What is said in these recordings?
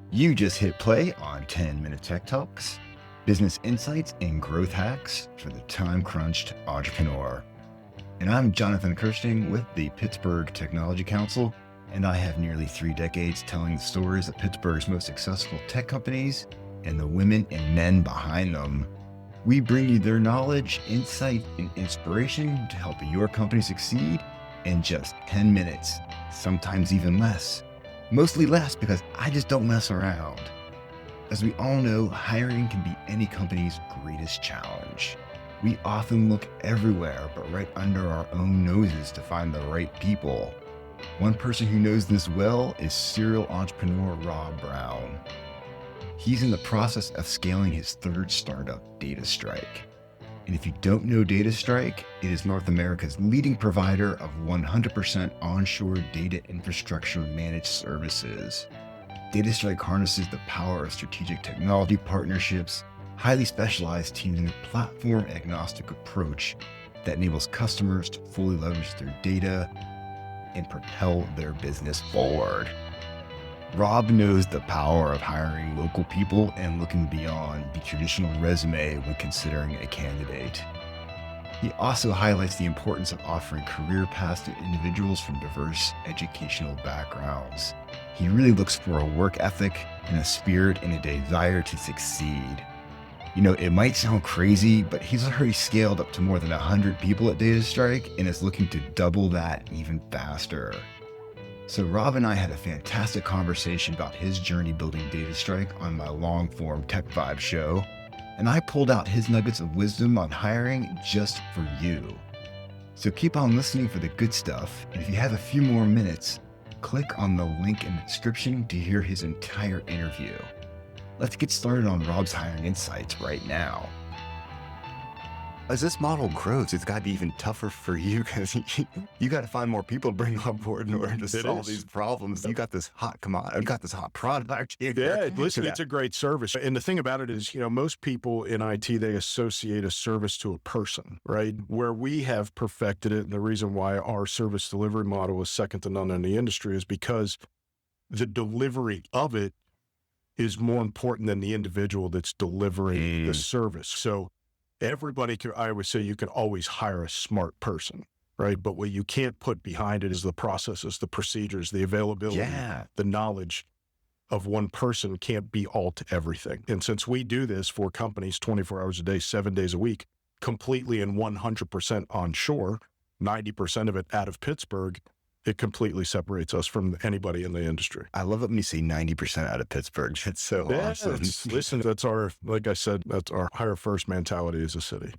You just hit play on 10-minute Tech Talks, business insights and growth hacks for the time-crunched entrepreneur. And I'm Jonathan Kirsting with the Pittsburgh Technology Council, and I have nearly 3 decades telling the stories of Pittsburgh's most successful tech companies and the women and men behind them. We bring you their knowledge, insight, and inspiration to help your company succeed in just 10 minutes, sometimes even less. Mostly less because I just don't mess around. As we all know, hiring can be any company's greatest challenge. We often look everywhere but right under our own noses to find the right people. One person who knows this well is serial entrepreneur Rob Brown. He's in the process of scaling his third startup, DataStrike. And if you don't know DataStrike, it is North America's leading provider of 100% onshore data infrastructure managed services. DataStrike harnesses the power of strategic technology partnerships, highly specialized teams, and a platform-agnostic approach that enables customers to fully leverage their data and propel their business forward. Rob knows the power of hiring local people and looking beyond the traditional resume when considering a candidate. He also highlights the importance of offering career paths to individuals from diverse educational backgrounds. He really looks for a work ethic and a spirit and a desire to succeed. You know, it might sound crazy, but he's already scaled up to more than 100 people at DataStrike and is looking to double that even faster. So Rob and I had a fantastic conversation about his journey building DataStrike on my long-form TechVibe show, and I pulled out his nuggets of wisdom on hiring just for you. So keep on listening for the good stuff, and if you have a few more minutes, click on the link in the description to hear his entire interview. Let's get started on Rob's hiring insights right now. As this model grows, it's got to be even tougher for you because you got to find more people to bring on board in order to solve these problems. You got this hot commodity, you got this hot product. Yeah, listen, it's a great service. And the thing about it is, most people in IT, they associate a service to a person, right? Where we have perfected it, and the reason why our service delivery model is second to none in the industry is because the delivery of it is more important than the individual that's delivering the service. So I would say you can always hire a smart person, right? But what you can't put behind it is the processes, the procedures, the availability, the knowledge of one person can't be all to everything. And since we do this for companies 24 hours a day, 7 days a week, completely and 100% onshore, 90% of it out of Pittsburgh, it completely separates us from anybody in the industry. I love it when you say 90% out of Pittsburgh. That's so awesome. Listen, like I said, that's our hire first mentality as a city.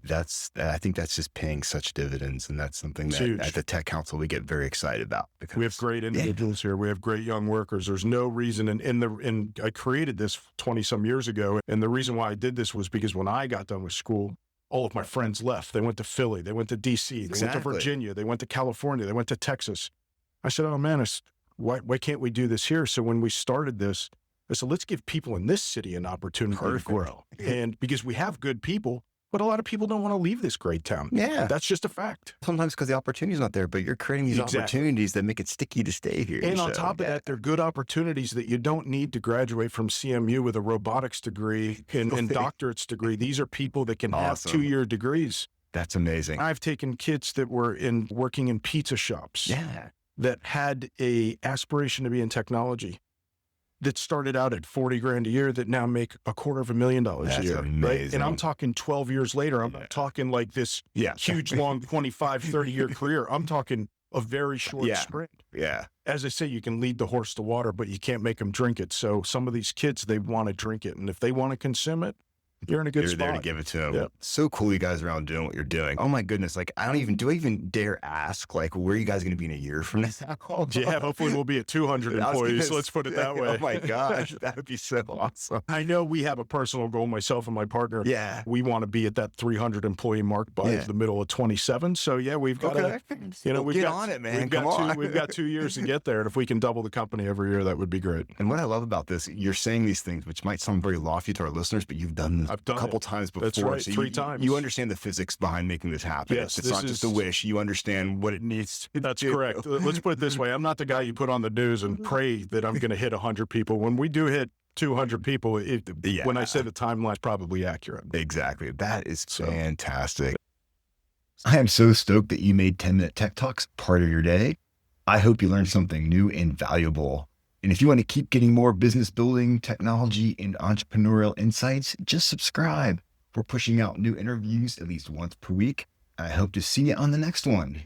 I think that's just paying such dividends. And that's something that at the Tech Council, we get very excited about. Because we have great individuals here. We have great young workers. There's no reason. And I created this 20 some years ago. And the reason why I did this was because when I got done with school, all of my friends left. They went to Philly. They went to DC. They went to Virginia. They went to California. They went to Texas. I said, oh man, why can't we do this here? So when we started this, I said, let's give people in this city an opportunity to grow. And because we have good people, but a lot of people don't want to leave this great town. Yeah. That's just a fact. Sometimes because the opportunity's not there, but you're creating these opportunities that make it sticky to stay here. And on top of that, they're good opportunities that you don't need to graduate from CMU with a robotics degree and doctorate's degree. These are people that can have 2-year degrees. That's amazing. I've taken kids that were working in pizza shops. Yeah. That had a aspiration to be in technology that started out at 40 grand a year that now make $250,000 a year. Amazing. Right? And I'm talking 12 years later. I'm not talking like this huge, long 25, 30 year career. I'm talking a very short sprint. Yeah. As I say, you can lead the horse to water, but you can't make them drink it. So some of these kids, they want to drink it. And if they want to consume it, you're in a good spot. You're there to give it to them. Yep. So cool you guys are out doing what you're doing. Oh my goodness. Like, do I even dare ask, like, where are you guys going to be in a year from now? Yeah, hopefully we'll be at 200 employees. Let's put it that way. Oh my gosh, that would be so awesome. I know we have a personal goal, myself and my partner. Yeah. We want to be at that 300 employee mark by the middle of 27. So yeah, we've got get on it, man. We've got 2 years to get there. And if we can double the company every year, that would be great. And what I love about this, you're saying these things, which might sound very lofty to our listeners, but you've done this a couple times before. That's right, so 3 times. You understand the physics behind making this happen. Yes, it's not just a wish. You understand what it needs to That's do. correct. Let's put it this way. I'm not the guy you put on the news and pray that I'm going to hit 100 people. When we do hit 200 people. When I say the timeline's probably accurate. Exactly. That is So- fantastic. I am so stoked that you made 10-minute Tech Talks part of your day. I hope you learned something new and valuable. And if you want to keep getting more business building, technology, and entrepreneurial insights, just subscribe. We're pushing out new interviews at least once per week. I hope to see you on the next one.